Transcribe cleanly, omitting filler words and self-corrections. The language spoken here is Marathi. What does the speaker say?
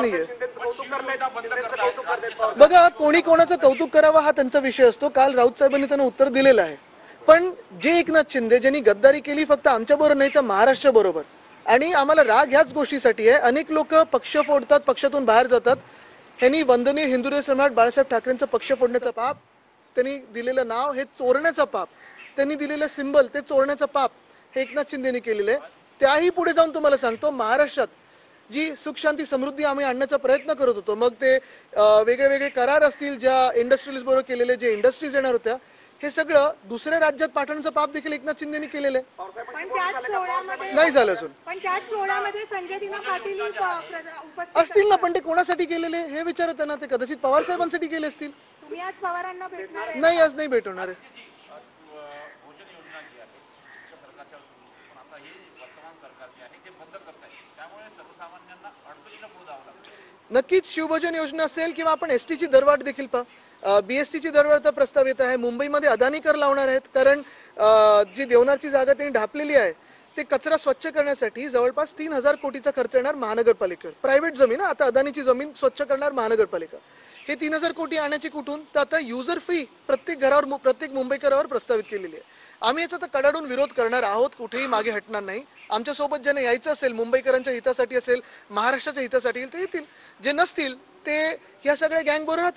नाहीये। बघा, कोणी कोणाचं कौतुक करावं हा त्यांचा विषय असतो। काल राऊत साहेबांनी त्यांना उत्तर दिलेलं आहे। पण जे एकनाथ शिंदे ज्यांनी गद्दारी केली फक्त आमच्याबरोबर नाही तर महाराष्ट्राबरोबर, आणि आम्हाला राग ह्याच गोष्टीसाठी आहे। अनेक लोक पक्ष फोडतात, पक्षातून बाहेर जातात। ह्यांनी वंदनीय हिंदू सम्राट बाळासाहेब ठाकरेंचं पक्ष फोडण्याचं पाप, त्यांनी दिलेलं नाव हे चोरण्याचं पाप, त्यांनी दिलेलं सिंबल ते चोरण्याचं पाप हे एकनाथ शिंदेनी केलेलं आहे। त्याही पुढे जाऊन तुम्हाला सांगतो, महाराष्ट्रात जी सुख शांती समृद्धी आम्ही आणण्याचा प्रयत्न करत होतो, मग ते वेगळे वेगळे करार असतील, ज्या इंडस्ट्रीज बरोबर केलेले, जे इंडस्ट्रीज येणार होत्या, हे सगळं दुसऱ्या राज्यात पाठवण्याचं पाप देखील एकनाथ शिंदेनी केलेलं आहे। नाही झालं अजून। पण त्याच सोहळ्यामध्ये संजय दिना पाटील उपस्थित असतील ना, पण ते कोणासाठी केलेले हे विचारत त्यांना, ते कदाचित पवार साहेबांसाठी केले असतील। तुम्ही आज पवारांना भेटणार आहे? नाही, आज नाही भेटवणार आहे। नक्कीच शिवभोजन योजना असेल किंवा आपण एसटीची दरवाढ देखील बीएससीची दरवाढ प्रस्ताव येत आहे। मुंबईमध्ये अदानी कर लावणार आहेत, कारण जी देवनारची जागा त्यांनी ढापलेली आहे ते कचरा स्वच्छ करण्यासाठी जवळपास 3000 कोटीचा खर्च येणार महानगरपालिकेवर। प्रायव्हेट जमीन, आता अदानीची जमीन स्वच्छ करणार महानगरपालिका। हे 3000 कोटी आणायची कुठून? तर आता युजर फी प्रत्येक घरावर, प्रत्येक मुंबईकरावर प्रस्तावित केलेली आहे। आम्ही याचा तर कडाडून विरोध करणार आहोत, कुठेही मागे हटणार नाही। आमच्यासोबत ज्यांना यायचं असेल, मुंबईकरांच्या हितासाठी असेल, महाराष्ट्राच्या हितासाठी ते येतील, जे नसतील ते ह्या सगळ्या गँग बरोबर